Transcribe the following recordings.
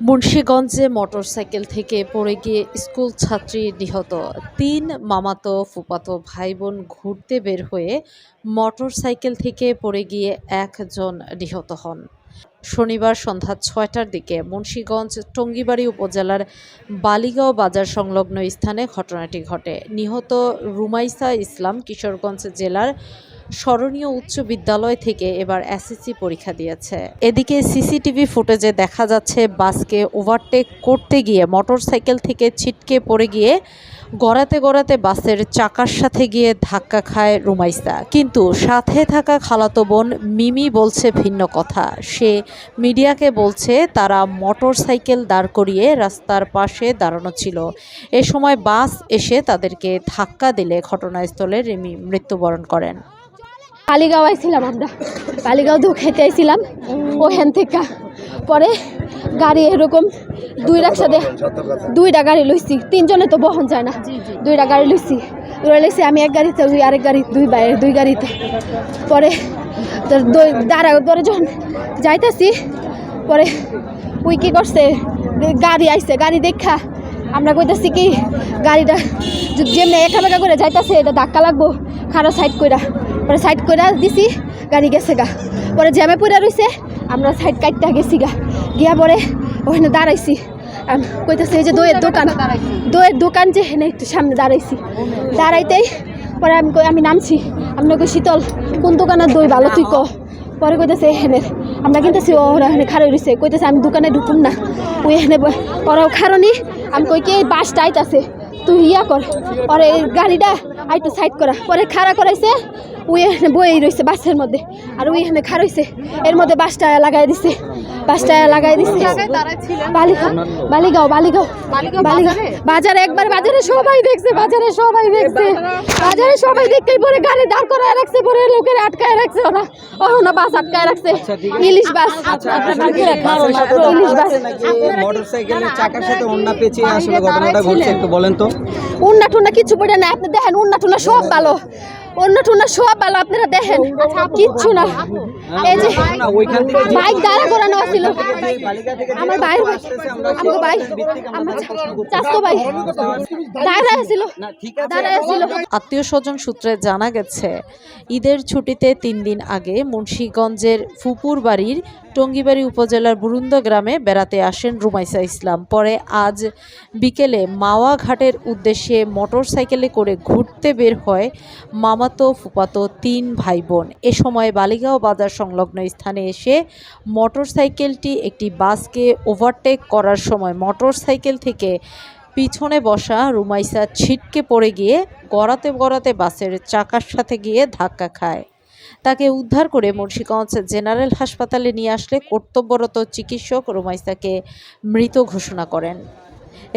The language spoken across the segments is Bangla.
মুন্সিগঞ্জে মোটরসাইকেল থেকে পড়ে গিয়ে স্কুল ছাত্রী নিহত। ৩ মামাতো ফুফাতো ভাইবোন ঘুরতে বের হয়ে মোটরসাইকেল থেকে পড়ে গিয়ে একজন নিহত হন। শনিবার সন্ধ্যা ৬টার দিকে মুন্সিগঞ্জ টঙ্গীবাড়ি উপজেলার বালিগাঁও বাজার সংলগ্ন স্থানে ঘটনাটি ঘটে। নিহত রুমাইসা ইসলাম কিশোরগঞ্জ জেলার স্মরণীয় উচ্চ বিদ্যালয় থেকে এবার এসএসসি পরীক্ষা দিয়েছে। এদিকে সিসিটিভি ফুটেজে দেখা যাচ্ছে বাসকে ওভারটেক করতে গিয়ে মোটরসাইকেল থেকে ছিটকে পড়ে গিয়ে গড়াতে গড়াতে বাসের চাকার সাথে গিয়ে ধাক্কা খায় রুমাইসা। কিন্তু সাথে থাকা খালাতো বোন মিমি বলছে ভিন্ন কথা। সে মিডিয়াকে বলছে তারা মোটরসাইকেল দাঁড় করিয়ে রাস্তার পাশে দাঁড়ানো ছিল। এ সময় বাস এসে তাদেরকে ধাক্কা দিলে ঘটনাস্থলে রিমি মৃত্যুবরণ করেন। বালিগাঁও আইছিলাম, আমরা বালিগাঁও দুধ খেতে আইছিলাম। ওখান থেকে পরে গাড়ি এরকম দুইটা গাড়ি লইছি, তিনজনে তো বহন যায় না, দুইটা গাড়ি লইছি। আমি এক গাড়িতে, ওই আরেক গাড়ি, দুই গাড়িতে। পরে ধরে যখন যাইতেছি, পরে ওই কী করছে, গাড়ি আইছে, গাড়ি দেখা আমরা কইতেছি কি গাড়িটা যেমনি একা বেকা করে যাইতেছে, এটা ধাক্কা লাগবো, খারাপ সাইড কইরা। পরে সাইড কইরা দিছি, গাড়ি গেছে গা। পরে জ্যামে পড়ে রইছে, আমরা সাইড কাটতে গেছি গা। গিয়া পরে ওখানে দাঁড়াইছি, কইতেছে এই যে দইয়ের দোকান যে হেনে একটু সামনে দাঁড়াইছি। দাঁড়াইতেই পরে আমি নামছি, আমি কই শীতল কোন দোকানের দই ভালো তুই ক। পরে কইতেছে এখানে, আমরা কিনতেছি, ওরা এখানে খারো রয়েছে। কইতেছে আমি দোকানে ঢুকুন না, ওই এখানে ওরাও খারনি। আমি কই কি বাসটা আইতাছে, তুই ইয়া কর, পরে গাড়িটা আইটু সাইড করা। পরে খাড়া করাইছে, ওই এখানে বই রয়েছে বাসের মধ্যে, আর ওই এখানে খারইছে। এর মধ্যে বাসটা লাগাই দিছে, বালিগাঁও বাজারে, একবার বাজারে সবাই দেখছে, বাজারে সবাই দেখতেই পরে গাড়ি দাঁড় করায় রাখছে, পরে লোকের আটকায় রাখছে, ওরা বাস আটকায় রাখছে। ইলিশ বাস মোটরসাইকেলের চাকার সাথে ওন্না পেঁচিয়ে আসলে ঘটনাটা ঘটছে, একটু বলেন তো। উন্না টুন্না কিছু পড়ে না, আপনি দেখেন উন্না টুন্না সব ভালো, আপনারা দেখেন কিচ্ছু না। এই যে বাইক দাঁড়া করানো ছিল, আমার আত্মীয় স্বজন সূত্রে জানা গেছে, ঈদের ছুটিতে 3 দিন আগে মুন্সিগঞ্জের ফুপুর বাড়ির টঙ্গীবাড়ি উপজেলার বুরুন্দা গ্রামে বেড়াতে আসেন রুমাইসা ইসলাম। পরে আজ বিকেলে মাওয়া ঘাটের উদ্দেশ্যে মোটরসাইকেলে করে ঘুরতে বের হয় মামাতো ফুফাতো 3 ভাই বোন। এ সময় বালিগাঁও বাজার সংলগ্ন স্থানে এসে মোটরসাইকেলটি একটি বাসকে ওভারটেক করার সময় মোটরসাইকেল থেকে পিছনে বসা রুমাইসা ছিটকে পড়ে গিয়ে গড়াতে বাসের চাকার সাথে গিয়ে ধাক্কা খায়। তাকে উদ্ধার করে মুন্সিগঞ্জ জেনারেল হাসপাতালে নিয়ে আসলে কর্তব্যরত চিকিৎসক রুমাইসাকে মৃত ঘোষণা করেন।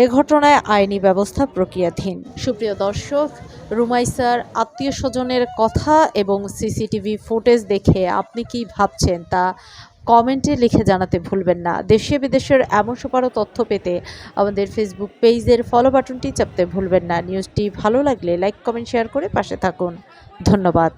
এ ঘটনায় আইনি ব্যবস্থা প্রক্রিয়াধীন। সুপ্রিয় দর্শক, রুমাইসার আত্মীয় স্বজনের কথা এবং সিসিটিভি ফুটেজ দেখে আপনি কি ভাবছেন তা কমেন্টে লিখে জানাতে ভুলবেন না। দেশে বিদেশের এমন সব তথ্য পেতে আমাদের ফেসবুক পেজের ফলো বাটনটি চাপতে ভুলবেন না। নিউজটি ভালো লাগলে লাইক কমেন্ট শেয়ার করে পাশে থাকুন। ধন্যবাদ।